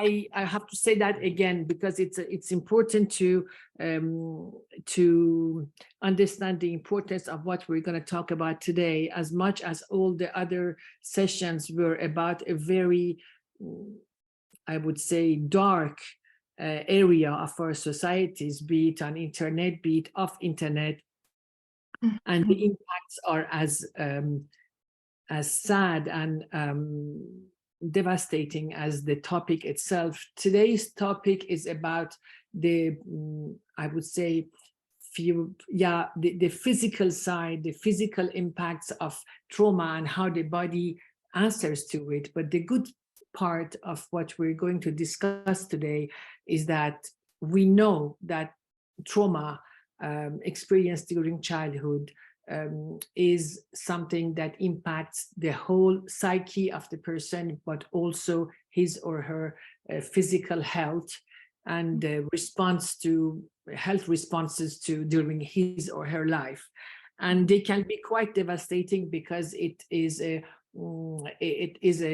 I have to say that again, because it's important to understand the importance of what we're going to talk about today, as much as all the other sessions were about a very, I would say, dark area of our societies, be it on internet, be it off internet, and the impacts are as sad and devastating as the topic itself. Today's topic is about the, I would say, the physical side, the physical impacts of trauma and how the body answers to it. But the good part of what we're going to discuss today is that we know that trauma experienced during childhood is something that impacts the whole psyche of the person, but also his or her physical health and health responses to during his or her life. And they can be quite devastating because it is a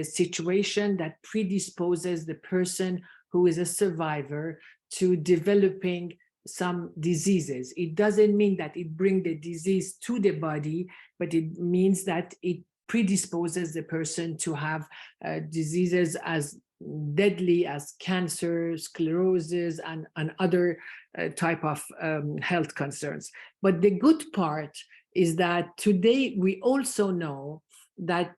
situation that predisposes the person who is a survivor to developing some diseases. It doesn't mean that it brings the disease to the body, but it means that it predisposes the person to have diseases as deadly as cancer, sclerosis, and other type of health concerns. But the good part is that today we also know that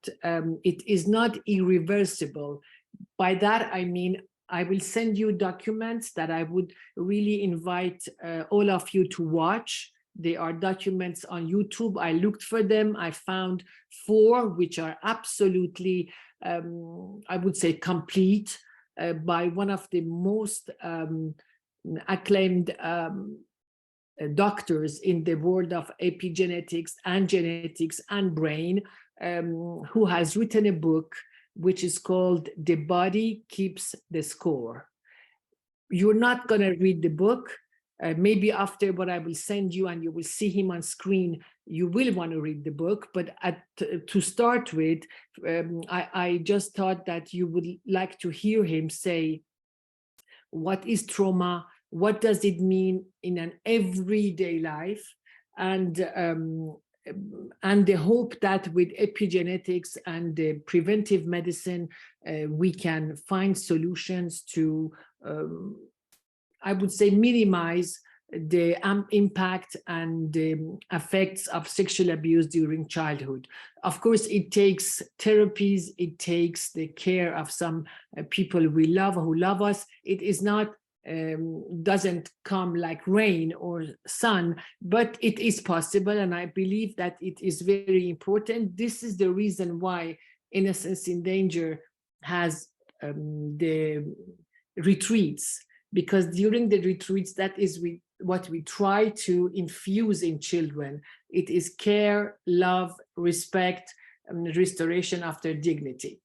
it is not irreversible. By that, I mean, I will send you documents that I would really invite all of you to watch. They are documents on YouTube. I looked for them. I found 4 which are absolutely, I would say, complete by one of the most acclaimed doctors in the world of epigenetics and genetics and brain, who has written a book which is called The Body Keeps the Score. You're not going to read the book. Maybe after what I will send you and you will see him on screen, you will want to read the book. But to start with, I just thought that you would like to hear him say, what is trauma? What does it mean in an everyday life? And the hope that with epigenetics and preventive medicine, we can find solutions to, I would say, minimize the impact and the effects of sexual abuse during childhood. Of course, it takes therapies, it takes the care of some people we love, who love us. It is not doesn't come like rain or sun, but it is possible, and I believe that it is very important. This is the reason why Innocence in Danger has the retreats, because during the retreats, that is what we try to infuse in children. It is care, love, respect, and restoration of their dignity.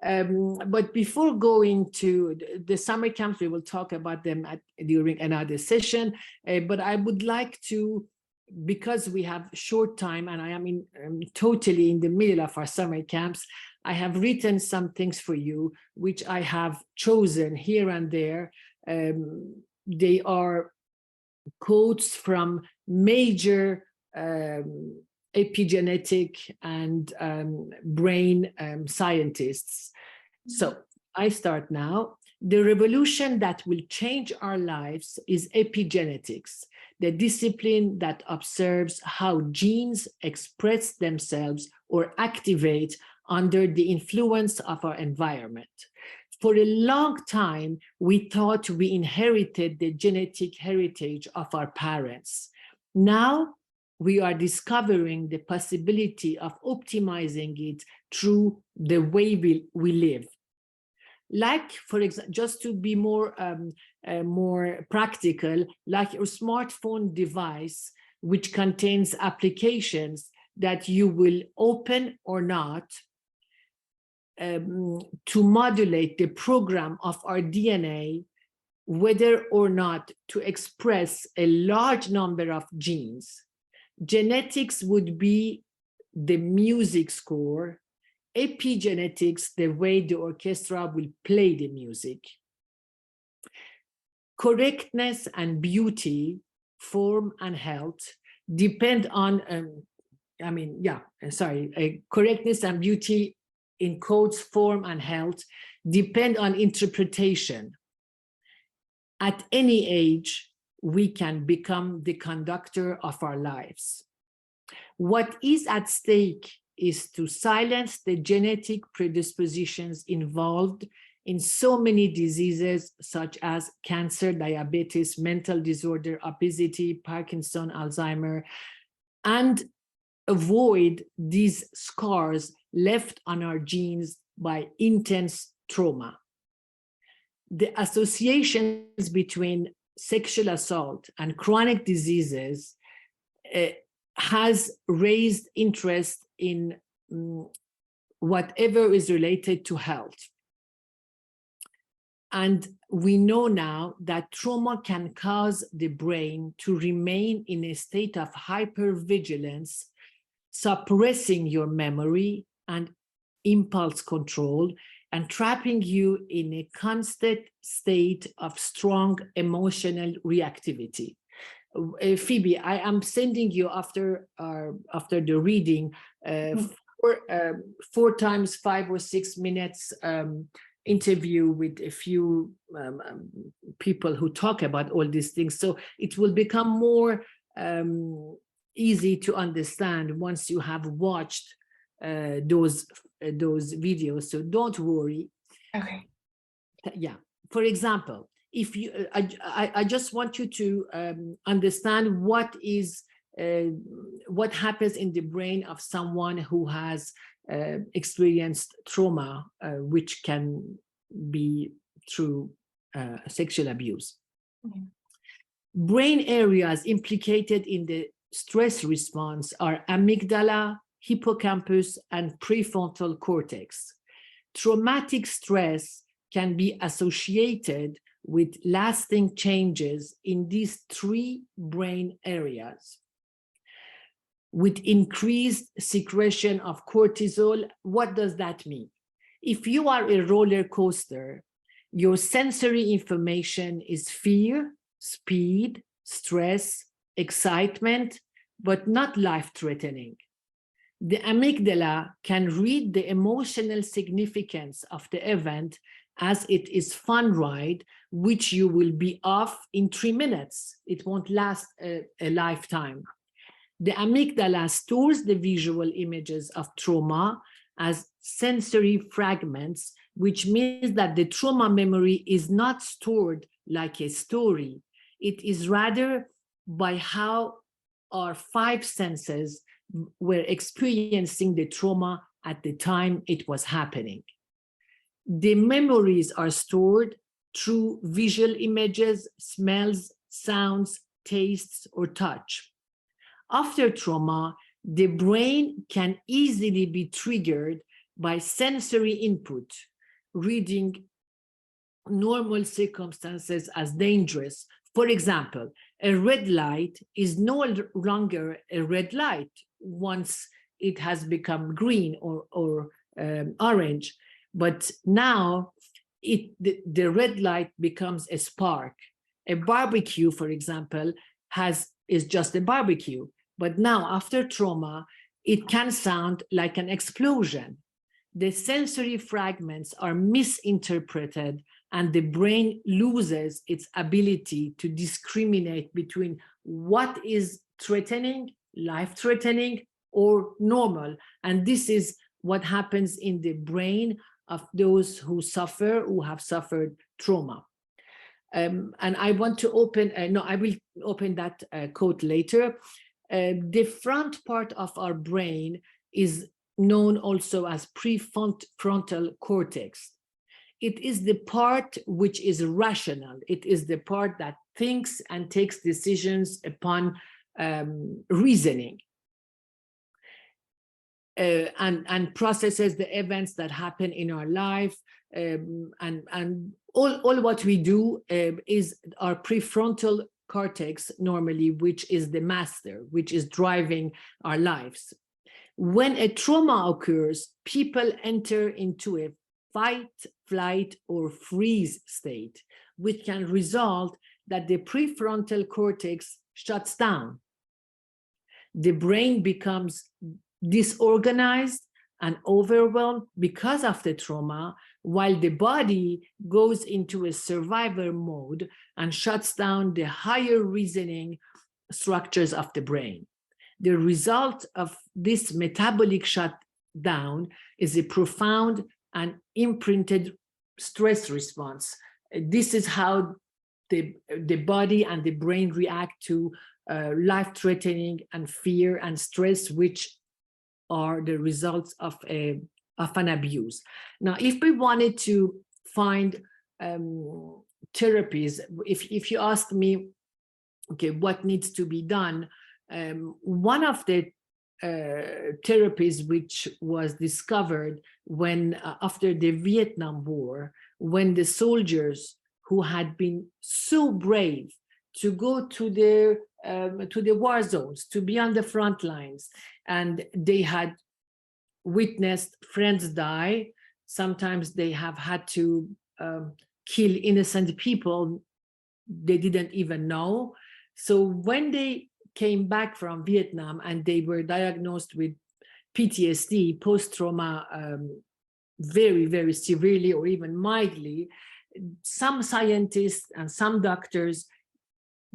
But before going to the summer camps, we will talk about them during another session. But I would like to, because we have short time and I am totally in the middle of our summer camps, I have written some things for you, which I have chosen here and there. They are quotes from major epigenetic and brain scientists. So I start now. The revolution that will change our lives is epigenetics, the discipline that observes how genes express themselves or activate under the influence of our environment. For a long time, we thought we inherited the genetic heritage of our parents. Now, we are discovering the possibility of optimizing it through the way we live. Like, for example, just to be more practical, like your smartphone device, which contains applications that you will open or not, to modulate the program of our DNA, whether or not to express a large number of genes. Genetics would be the music score, epigenetics, the way the orchestra will play the music. Correctness and beauty, form and health depend on, correctness and beauty in quotes, form and health depend on interpretation. At any age, we can become the conductor of our lives. What is at stake is to silence the genetic predispositions involved in so many diseases such as cancer, diabetes, mental disorder, obesity, Parkinson, Alzheimer, and avoid these scars left on our genes by intense trauma. The associations between sexual assault and chronic diseases has raised interest in whatever is related to health. And we know now that trauma can cause the brain to remain in a state of hypervigilance, suppressing your memory and impulse control, and trapping you in a constant state of strong emotional reactivity. Phoebe, I am sending you after the reading 4 times 5 or 6 minutes interview with a few people who talk about all these things. So it will become more easy to understand once you have watched those videos. So don't worry. Okay. Yeah. For example, if you, I just want you to understand what happens in the brain of someone who has experienced trauma, which can be through sexual abuse. Mm-hmm. Brain areas implicated in the stress response are amygdala, hippocampus, and prefrontal cortex. Traumatic stress can be associated with lasting changes in these 3 brain areas, with increased secretion of cortisol. What does that mean? If you are a roller coaster, your sensory information is fear, speed, stress, excitement, but not life-threatening. The amygdala can read the emotional significance of the event as it is fun ride, which you will be off in 3 minutes. It won't last a lifetime. The amygdala stores the visual images of trauma as sensory fragments, which means that the trauma memory is not stored like a story. It is rather by how our 5 senses were experiencing the trauma at the time it was happening. The memories are stored through visual images, smells, sounds, tastes, or touch. After trauma, the brain can easily be triggered by sensory input, reading normal circumstances as dangerous. For example, a red light is no longer a red light once it has become green or orange, but now the red light becomes a spark. A barbecue, for example, is just a barbecue, but now after trauma, it can sound like an explosion. The sensory fragments are misinterpreted and the brain loses its ability to discriminate between what is threatening, life-threatening, or normal. And this is what happens in the brain of those who have suffered trauma. And I want to open, I will open that quote later. The front part of our brain is known also as prefrontal cortex. It is the part which is rational. It is the part that thinks and takes decisions upon reasoning and processes the events that happen in our life. And all what we do is our prefrontal cortex normally, which is the master, which is driving our lives. When a trauma occurs, people enter into a fight, flight, or freeze state, which can result that the prefrontal cortex shuts down. The brain becomes disorganized and overwhelmed because of the trauma, while the body goes into a survival mode and shuts down the higher reasoning structures of the brain. The result of this metabolic shutdown is a profound and imprinted stress response. This is how the body and the brain react to life-threatening and fear and stress, which are the results of an abuse. Now, if we wanted to find therapies, if you ask me, okay, what needs to be done, one of the therapies which was discovered when after the Vietnam War, when the soldiers who had been so brave to go to the war zones, to be on the front lines, and they had witnessed friends die. Sometimes they have had to kill innocent people they didn't even know. So when they came back from Vietnam and they were diagnosed with PTSD, post-trauma, very, very severely or even mildly, some scientists and some doctors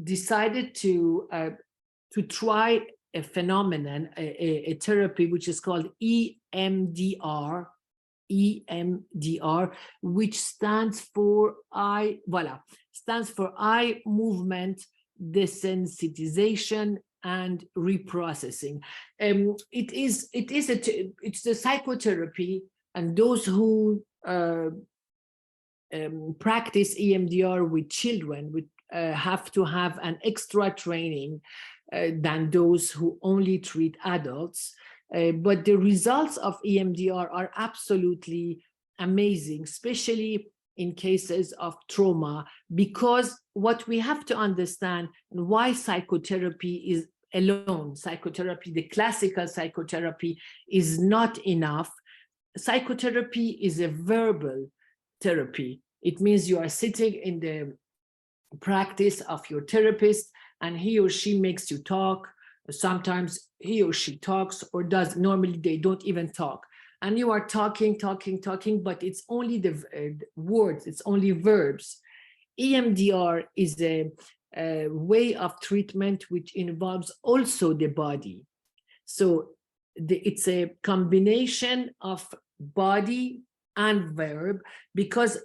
decided to try a phenomenon, a therapy which is called EMDR, which stands for eye movement desensitization and reprocessing. It's the psychotherapy, and those who practice EMDR with children would have to have an extra training than those who only treat adults. But the results of EMDR are absolutely amazing, especially in cases of trauma, because what we have to understand and why psychotherapy is alone, psychotherapy, the classical psychotherapy, is not enough. Psychotherapy is a verbal therapy. It means you are sitting in the practice of your therapist and he or she makes you talk. Sometimes he or she talks or does. Normally they don't even talk. And you are talking, but it's only the words, it's only verbs. EMDR is a way of treatment which involves also the body. So it's a combination of body and verb, because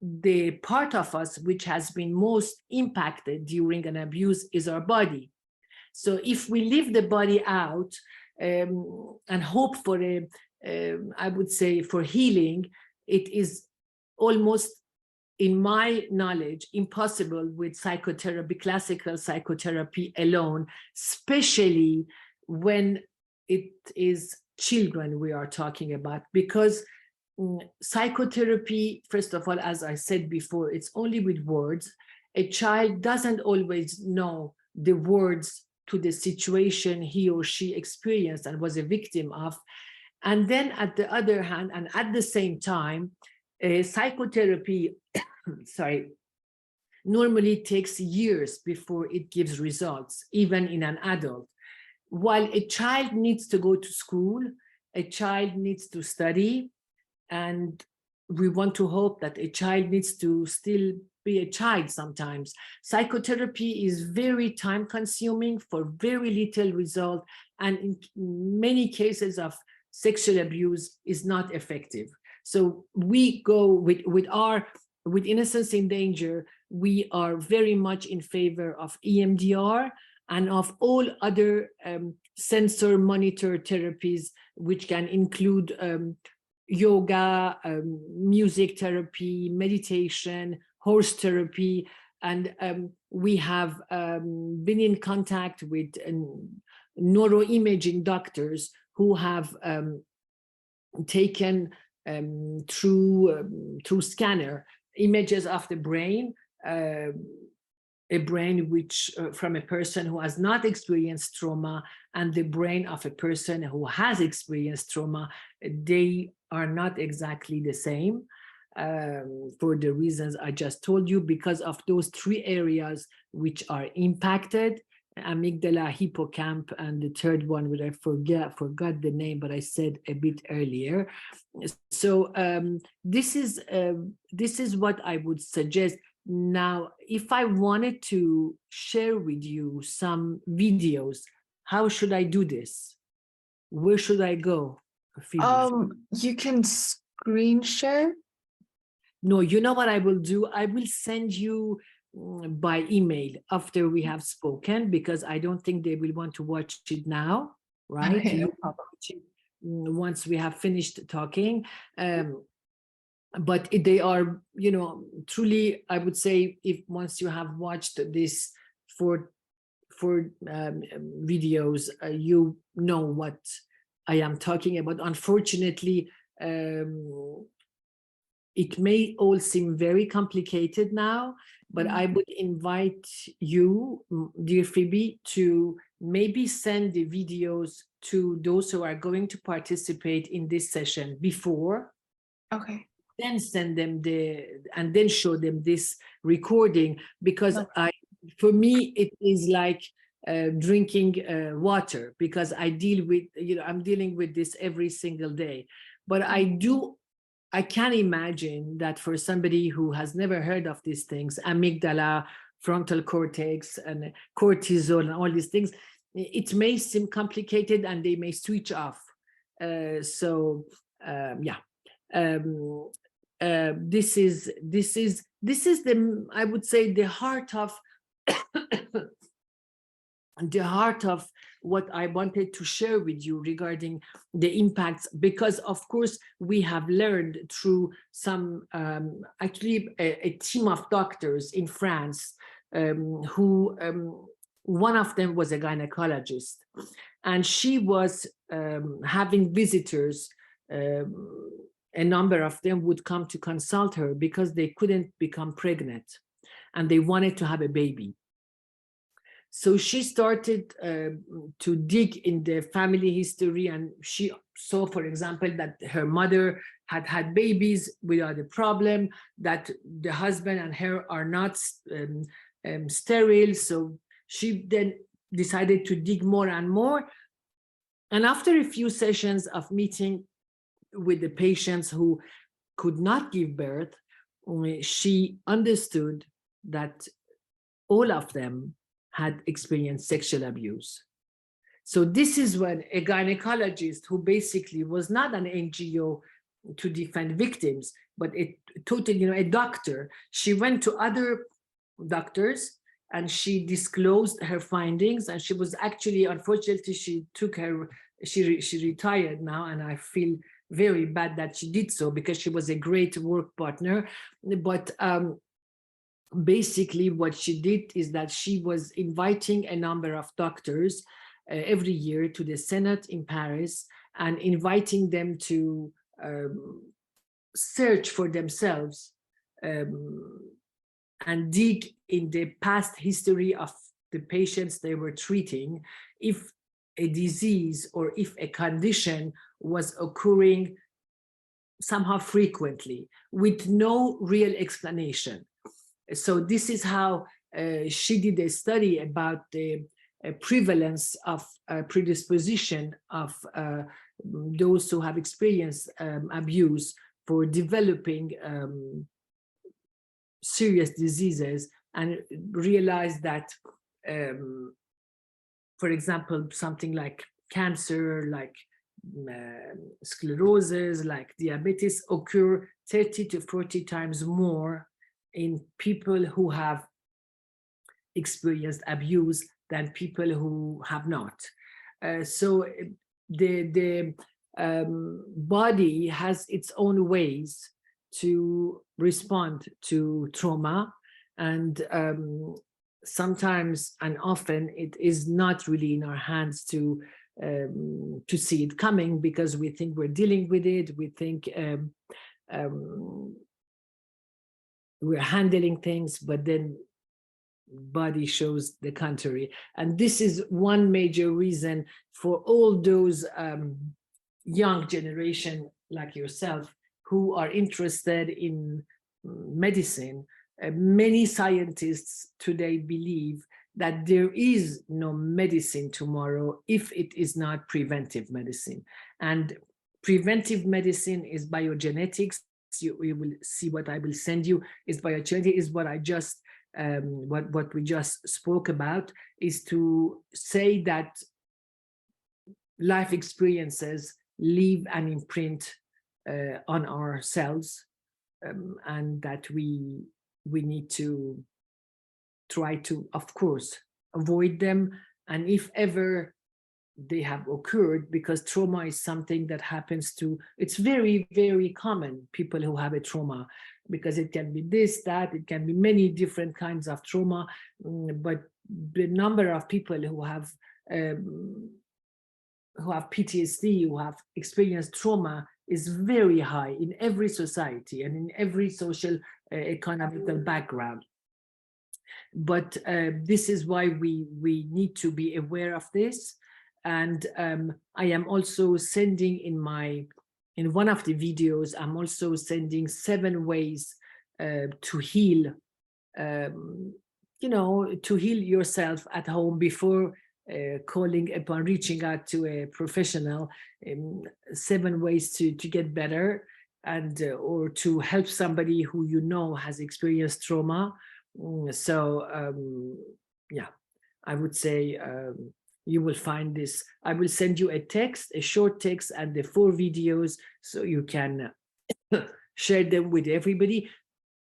the part of us which has been most impacted during an abuse is our body. So if we leave the body out and hope for I would say for healing, it is almost, in my knowledge, impossible with psychotherapy, classical psychotherapy alone, especially when it is children we are talking about, because psychotherapy, first of all, as I said before, it's only with words. A child doesn't always know the words to the situation he or she experienced and was a victim of. And then at the other hand, and at the same time, psychotherapy, normally takes years before it gives results, even in an adult. While a child needs to go to school, a child needs to study, and we want to hope that a child needs to still be a child sometimes. Psychotherapy is very time consuming for very little result, and in many cases of sexual abuse is not effective. So we go with Innocence in Danger, we are very much in favor of EMDR and of all other sensor monitor therapies, which can include yoga, music therapy, meditation, horse therapy. And we have been in contact with neuroimaging doctors who have taken through scanner images of the brain, a brain which from a person who has not experienced trauma and the brain of a person who has experienced trauma. They are not exactly the same. for the reasons I just told you, because of those three areas which are impacted: amygdala, hippocamp, and the third one, which I forgot the name, but I said a bit earlier. So this is what I would suggest. Now, if I wanted to share with you some videos, how should I do this? Where should I go, Phoebe? You can screen share. No, you know what I will do? I will send you by email after we have spoken, because I don't think they will want to watch it now, right? Okay, no You problem. watch it once we have finished talking. But they are, truly, I would say, if once you have watched this for videos, you know what I am talking about. Unfortunately, it may all seem very complicated now, but I would invite you, dear Phoebe, to maybe send the videos to those who are going to participate in this session before. Okay. Then send them and then show them this recording, because for me, it is like drinking water, because I deal with, I'm dealing with this every single day. But I can imagine that for somebody who has never heard of these things, amygdala, frontal cortex, and cortisol, and all these things, it may seem complicated and they may switch off. This is the, I would say, the heart of what I wanted to share with you regarding the impacts, because of course we have learned through some, actually a team of doctors in France, who one of them was a gynecologist, and she was having visitors. A number of them would come to consult her because they couldn't become pregnant and they wanted to have a baby. So she started to dig in the family history, and she saw, for example, that her mother had had babies without a problem, that the husband and her are not sterile. So she then decided to dig more and more. And after a few sessions of meeting with the patients who could not give birth, she understood that all of them had experienced sexual abuse. So this is when a gynecologist, who basically was not an NGO to defend victims, but a doctor, she went to other doctors and she disclosed her findings. And she was actually, unfortunately, she retired now, and I feel very bad that she did so, because she was a great work partner. But basically what she did is that she was inviting a number of doctors every year to the Senate in Paris, and inviting them to search for themselves and dig in the past history of the patients they were treating, if a disease or if a condition was occurring somehow frequently with no real explanation. So this is how she did a study about the prevalence of predisposition of those who have experienced abuse for developing serious diseases, and realized that, for example, something like cancer, like sclerosis, like diabetes, occur 30 to 40 times more in people who have experienced abuse than people who have not. So the body has its own ways to respond to trauma, and sometimes and often it is not really in our hands to see it coming, because we think we're dealing with it, we think we're handling things, but then body shows the contrary. And this is one major reason for all those young generation like yourself who are interested in medicine, many scientists today believe that there is no medicine tomorrow if it is not preventive medicine. And preventive medicine is biogenetics. You will see what I will send you is biogenetics, is what I just what we just spoke about, is to say that life experiences leave an imprint on ourselves, and that we need to try to, of course, avoid them. And if ever they have occurred, because trauma is something that happens to, it's very, very common, people who have a trauma, because it can be this, that, it can be many different kinds of trauma, but the number of people who have PTSD, who have experienced trauma, is very high in every society and in every social economical background. But this is why we need to be aware of this. And I am also sending in one of the videos, I'm also sending 7 ways to heal, you know, to heal yourself at home before reaching out to a professional. 7 ways to get better, and or to help somebody who you know has experienced trauma. So yeah, I would say you will find this. I will send you a short text and the 4 videos, so you can share them with everybody.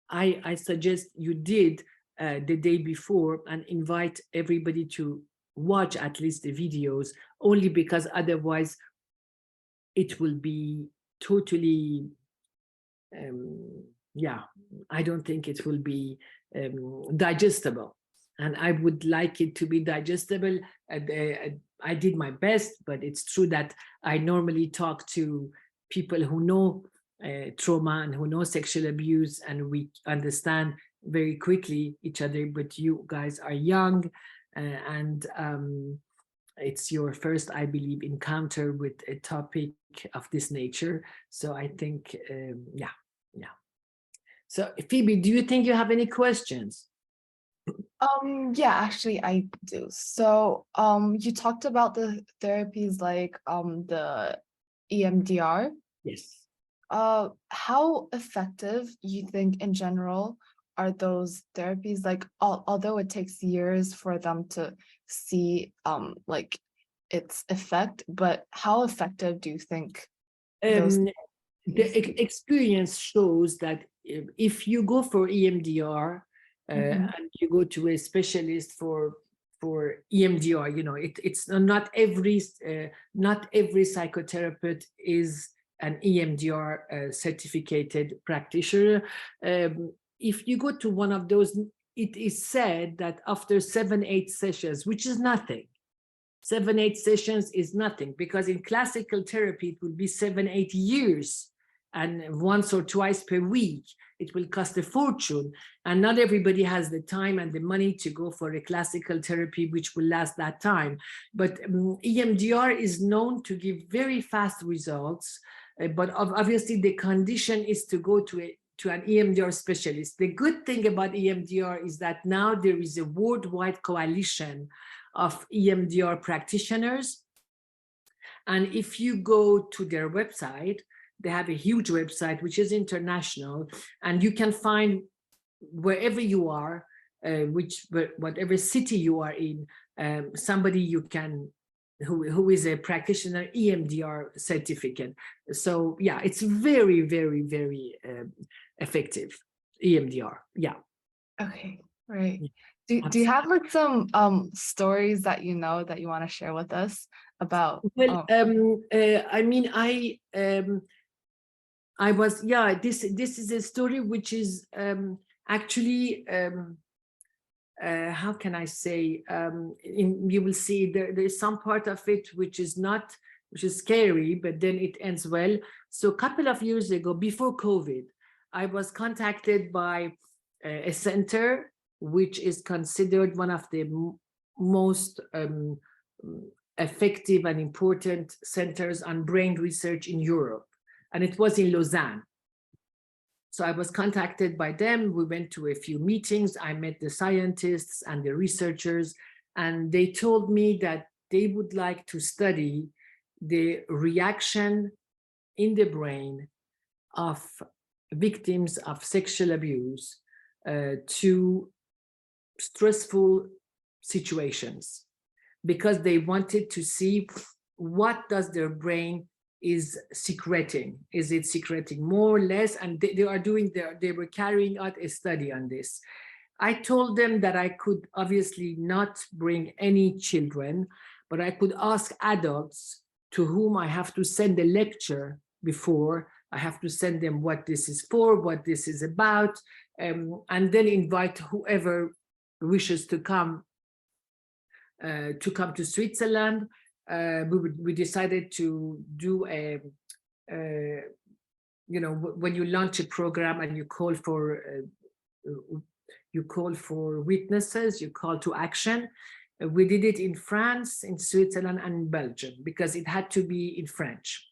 I suggest you did the day before and invite everybody to watch at least the videos, only because otherwise it will be totally, yeah, I don't think it will be digestible. And I would like it to be digestible. I did my best, but it's true that I normally talk to people who know trauma and who know sexual abuse, and we understand very quickly each other. But you guys are young, and it's your first, I believe, encounter with a topic of this nature. So I think, yeah. So Phoebe, do you think you have any questions? Yeah, actually I do. So you talked about the therapies like the EMDR. Yes. How effective you think in general are those therapies? Like although it takes years for them to see like its effect, but how effective do you think those? The experience shows that if you go for EMDR and you go to a specialist for EMDR, you know, it's not every psychotherapist is an EMDR certificated practitioner. If you go to one of those, it is said that after 7-8 sessions, which is nothing, 7-8 sessions is nothing, because in classical therapy, it would be 7-8 years, and once or twice per week. It will cost a fortune, and not everybody has the time and the money to go for a classical therapy which will last that time. But EMDR is known to give very fast results, but obviously the condition is to go to an EMDR specialist. The good thing about EMDR is that now there is a worldwide coalition of EMDR practitioners, and if you go to their website, they have a huge website which is international, and you can find wherever you are, whatever city you are in, somebody you can who is a practitioner EMDR certificate. So yeah, it's very, very, very effective, EMDR. Yeah. Okay, right. Do you have like some stories that you know that you want to share with us about? Well, I mean, I was, yeah, this is a story which is actually, how can I say, you will see there's some part of it which is scary, but then it ends well. So a couple of years ago, before COVID, I was contacted by a center which is considered one of the most effective and important centers on brain research in Europe. And it was in Lausanne. So I was contacted by them. We went to a few meetings. I met the scientists and the researchers, and they told me that they would like to study the reaction in the brain of victims of sexual abuse to stressful situations, because they wanted to see what does their brain is secreting. Is it secreting more or less? And they were carrying out a study on this. I told them that I could obviously not bring any children, but I could ask adults to whom I have to send a lecture before. I have to send them what this is for, what this is about, and then invite whoever wishes to come to Switzerland. We decided to do when you launch a program and you call for witnesses, you call to action. We did it in France, in Switzerland, and in Belgium, because it had to be in French.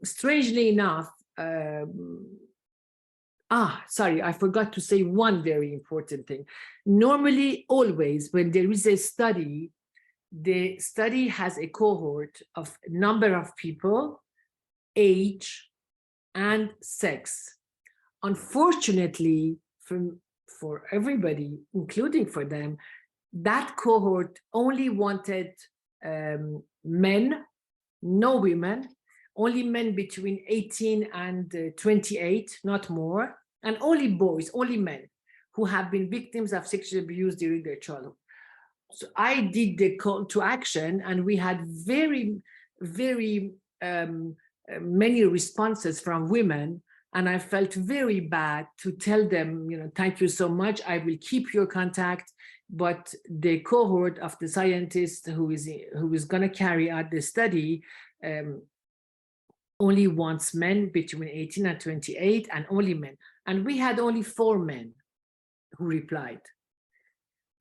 Strangely enough, sorry, I forgot to say one very important thing. Normally, always, when there is a study, the study has a cohort of number of people, age, and sex. Unfortunately, for everybody, including for them, that cohort only wanted men, no women, only men between 18 and 28, not more, and only boys, only men who have been victims of sexual abuse during their childhood. So I did the call to action, and we had very, very many responses from women. And I felt very bad to tell them, thank you so much, I will keep your contact. But the cohort of the scientist who is going to carry out the study only wants men between 18 and 28, and only men. And we had only 4 men who replied.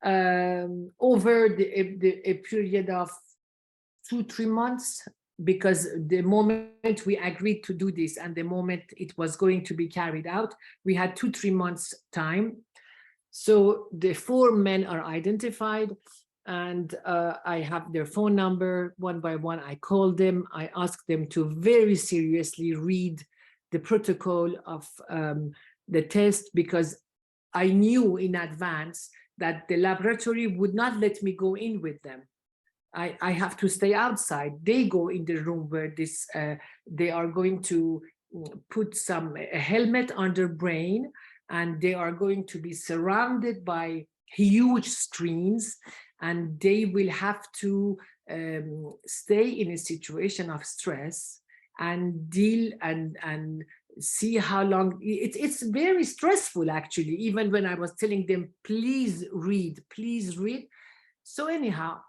Over a period of 2-3 months, because the moment we agreed to do this and the moment it was going to be carried out, we had 2-3 months time. So the 4 men are identified, and I have their phone number. One by one, I called them. I asked them to very seriously read the protocol of the test, because I knew in advance that the laboratory would not let me go in with them. I have to stay outside. They go in the room where they are going to put a helmet on their brain, and they are going to be surrounded by huge screens, and they will have to stay in a situation of stress and deal and see how long. It's very stressful, actually, even when I was telling them, please read, please read. So anyhow,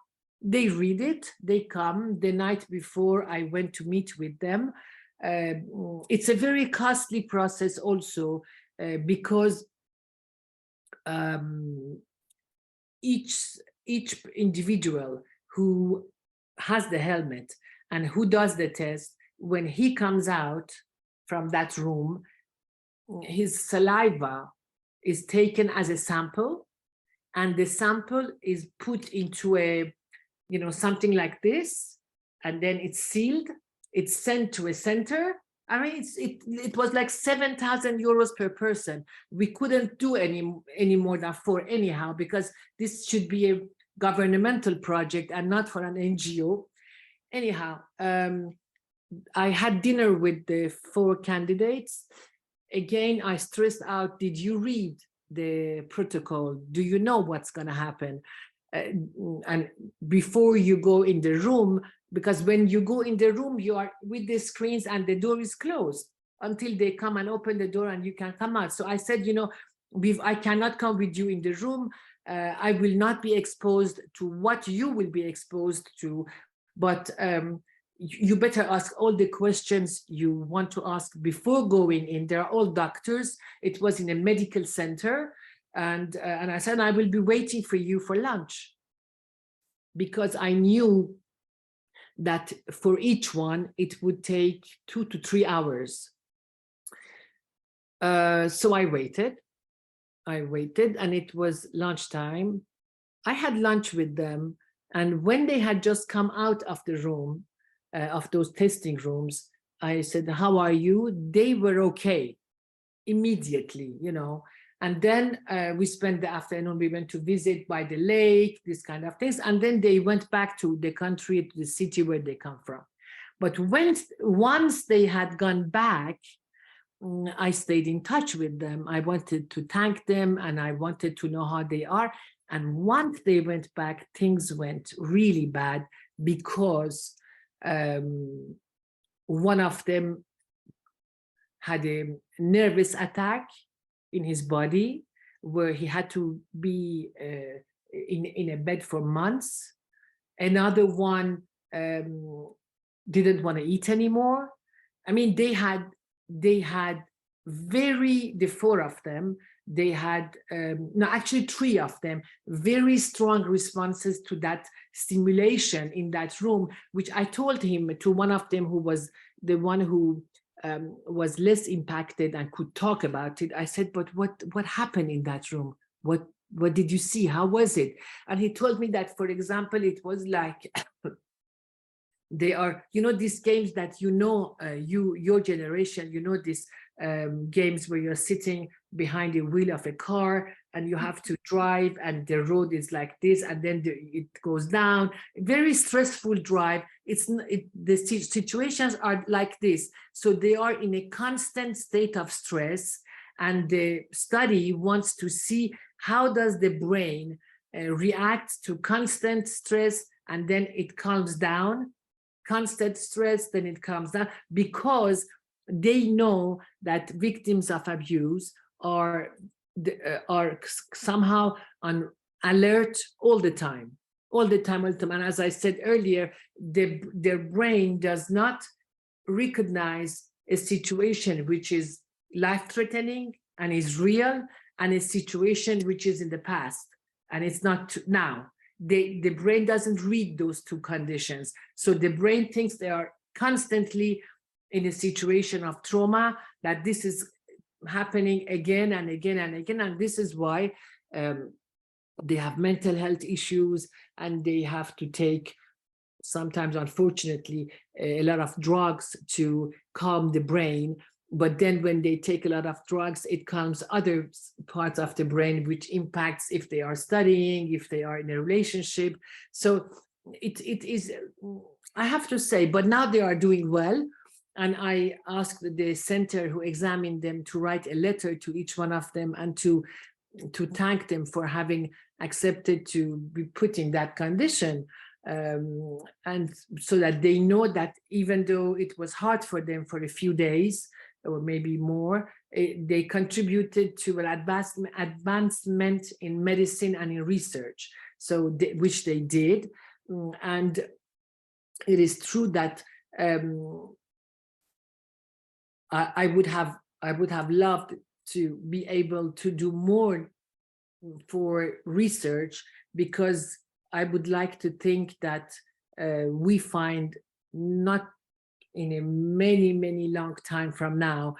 they read it, they come. The night before, I went to meet with them. It's a very costly process also, because each individual who has the helmet and who does the test, when he comes out from that room, his saliva is taken as a sample, and the sample is put into a something like this, and then it's sealed, it's sent to a center. I mean, it was like 7,000 euros per person. We couldn't do any more than 4 anyhow, because this should be a governmental project and not for an NGO. Anyhow, I had dinner with the 4 candidates. Again, I stressed out, did you read the protocol? Do you know what's going to happen? And before you go in the room, because when you go in the room, you are with the screens and the door is closed until they come and open the door and you can come out. So I said, I cannot come with you in the room. I will not be exposed to what you will be exposed to, but you better ask all the questions you want to ask before going in. They're all doctors. It was in a medical center. And I said, I will be waiting for you for lunch, because I knew that for each one, it would take 2 to 3 hours. So I waited, and it was lunchtime. I had lunch with them, and when they had just come out of the room, of those testing rooms, I said, "How are you?" They were okay immediately, And then we spent the afternoon. We went to visit by the lake, this kind of things, and then they went back to the country, to the city where they come from. But once they had gone back, I stayed in touch with them. I wanted to thank them, and I wanted to know how they are. And once they went back, things went really bad, because one of them had a nervous attack in his body, where he had to be in a bed for months. Another one didn't want to eat anymore. I mean, they had the four of them, they had, no, actually three of them, very strong responses to that stimulation in that room, which I told him, to one of them, who was the one who was less impacted and could talk about it. I said, "But what happened in that room? What did you see? How was it?" And he told me that, for example, it was like they are, these games that, your generation, these games where you're sitting behind the wheel of a car and you have to drive, and the road is like this, and then it goes down. Very stressful drive. The situations are like this. So they are in a constant state of stress, and the study wants to see how does the brain react to constant stress, and then it calms down. Constant stress, then it comes down, because they know that victims of abuse are somehow on alert all the time. And as I said earlier, their brain does not recognize a situation which is life-threatening and is real, and a situation which is in the past and it's not now. The brain doesn't read those two conditions. So the brain thinks they are constantly in a situation of trauma, that this is happening again and again and again. And this is why they have mental health issues, and they have to take, sometimes, unfortunately, a lot of drugs to calm the brain. But then when they take a lot of drugs, it calms other parts of the brain, which impacts if they are studying, if they are in a relationship. So it is, I have to say, but now they are doing well. And I asked the center who examined them to write a letter to each one of them, and to thank them for having accepted to be put in that condition. And so that they know that even though it was hard for them for a few days, or maybe more, they contributed to an advancement in medicine and in research, so which they did. And it is true that I would have loved to be able to do more for research, because I would like to think that we find, not in a many long time from now,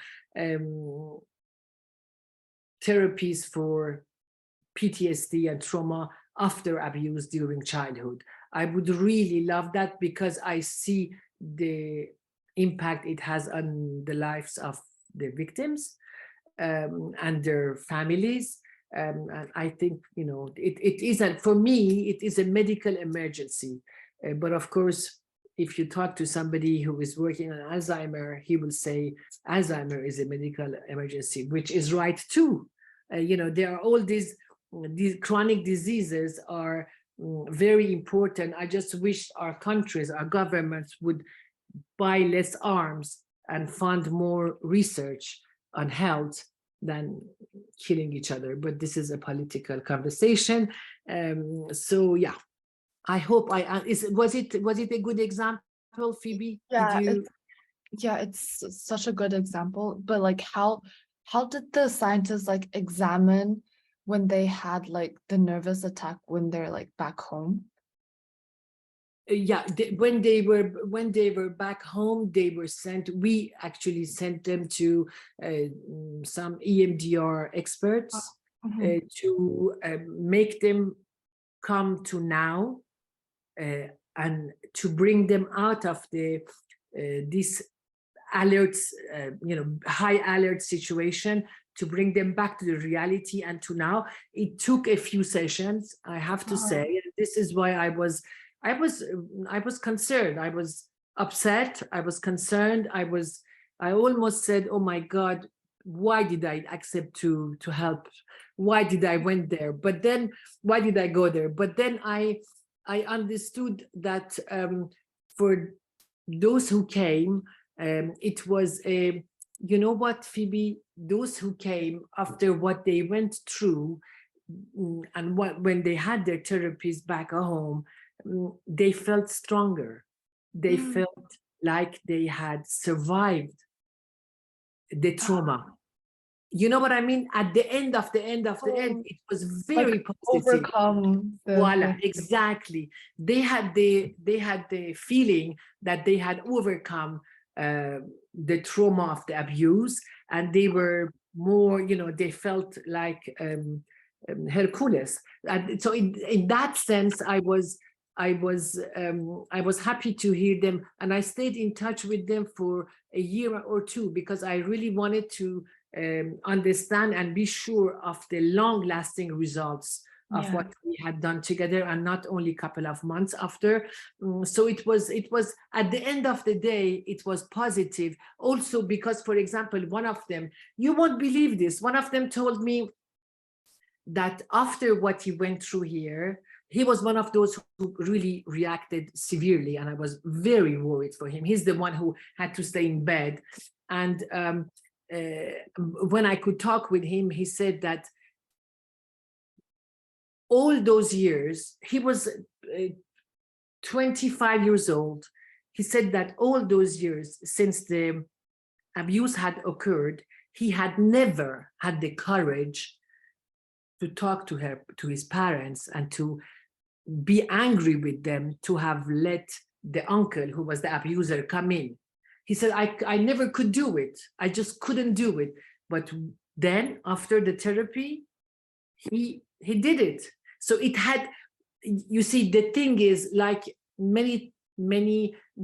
therapies for PTSD and trauma after abuse during childhood. I would really love that, because I see the impact it has on the lives of the victims and their families. And I think, it is, for me, it is a medical emergency. But of course, if you talk to somebody who is working on Alzheimer, he will say Alzheimer is a medical emergency, which is right too. There are all these chronic diseases are very important. I just wish our countries, our governments would buy less arms and fund more research on health than killing each other. But this is a political conversation. So yeah, I hope was it a good example, Phoebe? Yeah, Did you? it's such a good example. But like, how did the scientists like examine when they had like the nervous attack when they're like back home? Yeah, when they were back home, they were sent. We actually sent them to some EMDR experts Mhm. to make them come to now, and to bring them out of the this alerts, high alert situation, to bring them back to the reality and to now. It took a few sessions, I have to say. And this is why I was I was concerned. I was upset. I was concerned. I almost said, "Oh my God, why did I accept to help? Why did I went there? But then, why did I go there?" But then I understood that for those who came, it was a, you know what, Phoebe, those who came after what they went through, and when they had their therapies back at home, they felt stronger. They Mm. felt like they had survived the trauma. You know what I mean? At the end of the end of the end, Oh, it was like very positive. overcome Voila, the exactly. They had the feeling that they had overcome the trauma of the abuse, and they were more, they felt like Hercules. And so in that sense, I was happy to hear them, and I stayed in touch with them for a year or two, because I really wanted to understand and be sure of the long-lasting results of yeah. what we had done together, and not only a couple of months after. So it was at the end of the day, it was positive also, because, for example, one of them, you won't believe this, one of them told me that after what he went through here, he was one of those who really reacted severely, and I was very worried for him. He's the one who had to stay in bed. And when I could talk with him, he said that all those years, he was 25 years old. He said that all those years since the abuse had occurred, he had never had the courage to talk to his parents, and to be angry with them, to have let the uncle who was the abuser come in. He said, I never could do it. I just couldn't do it. But then after the therapy, he did it. So it had, you see, the thing is, like many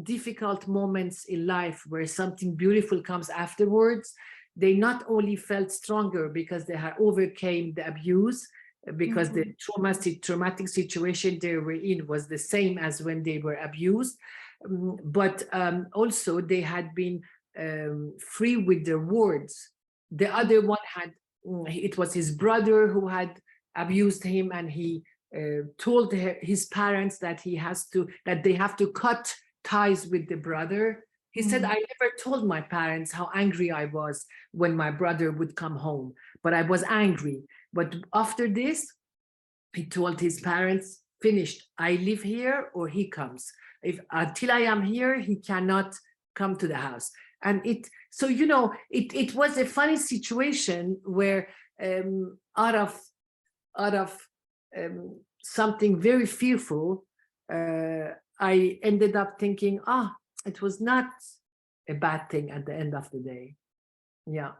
difficult moments in life where something beautiful comes afterwards, they not only felt stronger because they had overcame the abuse, because the traumatic situation they were in was the same as when they were abused, but also they had been free with their words. The other one had, it was his brother who had abused him, and he told his parents that that they have to cut ties with the brother. He said, I never told my parents how angry I was when my brother would come home, but I was angry. But after this, he told his parents, finished, I live here or he comes. If until I am here, he cannot come to the house. And so it was a funny situation where out of something very fearful, I ended up thinking, it was not a bad thing at the end of the day. Yeah,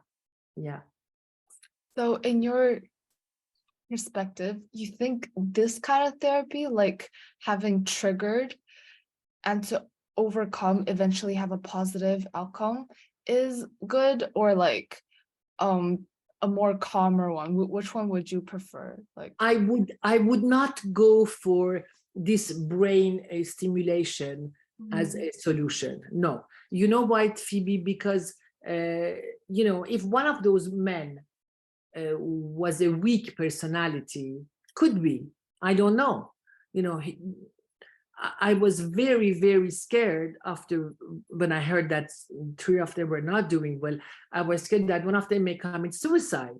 yeah. So in your perspective, you think this kind of therapy, like having triggered and to overcome, eventually have a positive outcome, is good, or like a more calmer one? Which one would you prefer? Like, I would not go for this brain stimulation as a solution. No. You know why, Phoebe? Because if one of those men was a weak personality, could be, I don't know. I was very, very scared after when I heard that three of them were not doing well. I was scared that one of them may commit suicide,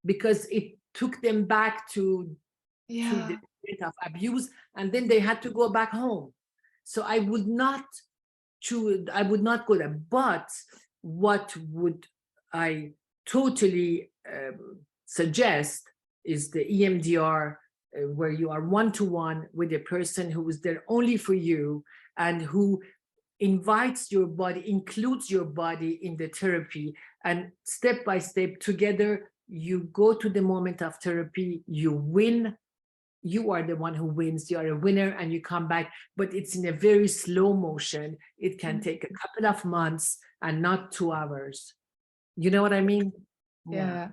because it took them back to the yeah. state of abuse, and then they had to go back home. So I would not go there. But what would I totally suggest is the EMDR where you are one-to-one with a person who is there only for you and who invites your body, includes your body in the therapy, and step by step together, you go to the moment of therapy, you win, you are the one who wins, you are a winner, and you come back, but it's in a very slow motion. It can take a couple of months and not 2 hours. You know what I mean? Yeah.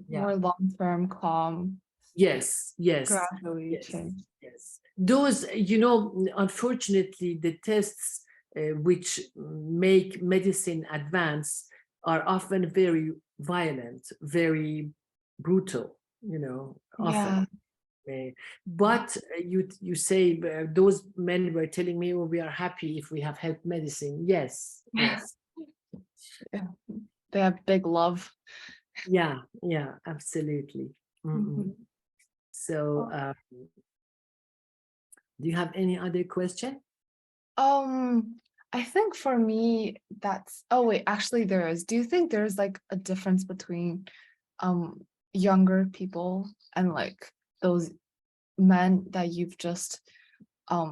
Yeah. More long-term, calm, Yes, yes, gradually yes, change. yes. Those, you know, unfortunately, the tests which make medicine advance are often very violent, very brutal, you know, often. But you say those men were telling me, oh, we are happy if we have health medicine. Yes, yes. Yeah. They have big love. Yeah, yeah, absolutely. So, do you have any other question? I think for me, that's, oh wait, actually there is. Do you think there's like a difference between younger people and like those men that you've just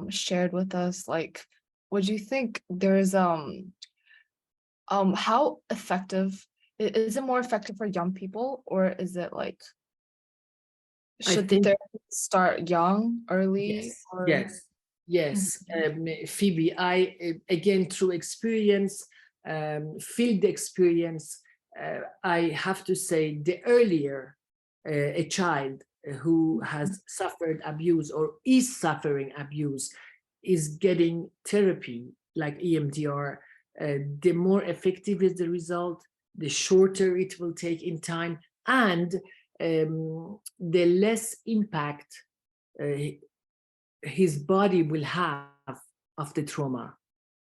shared with us? Like, would you think there's how effective is it more effective for young people, or is it like I should the think therapy start young, early, yes, or yes, yes. Phoebe, I again through experience, field experience, I have to say the earlier a child who has suffered abuse or is suffering abuse is getting therapy like EMDR, the more effective is the result, the shorter it will take in time, and the less impact his body will have of the trauma.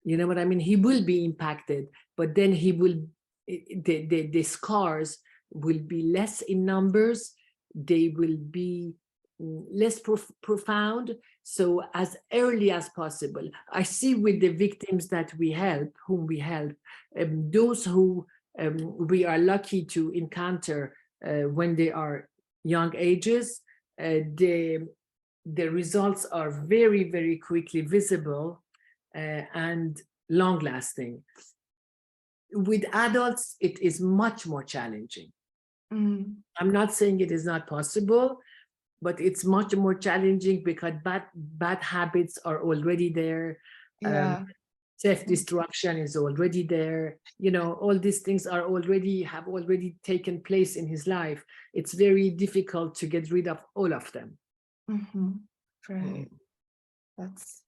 You know what I mean? He will be impacted, but then he will, the scars will be less in numbers. They will be less profound. So as early as possible, I see with the victims that we help, whom we help, those who we are lucky to encounter when they are young ages, the results are very, very quickly visible and long lasting. With adults, it is much more challenging. I'm not saying it is not possible, but it's much more challenging because bad habits are already there. yeah. Self-destruction is already there. You know, all these things have already taken place in his life. It's very difficult to get rid of all of them. Right. That's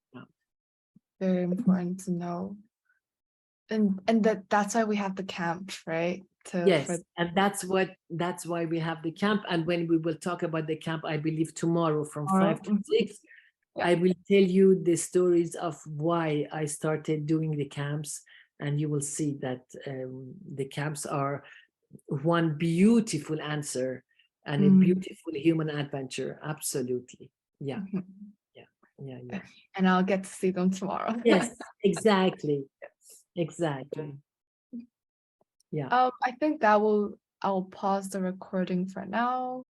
very important to know. And that's why we have the camp, right? Yes, and that's why we have the camp. And when we will talk about the camp, I believe tomorrow from 5 to 6, I will tell you the stories of why I started doing the camps, and you will see that the camps are one beautiful answer and a beautiful human adventure. Absolutely. Yeah. Yeah. And I'll get to see them tomorrow. Yes, exactly. Exactly. Yeah. I think I'll pause the recording for now.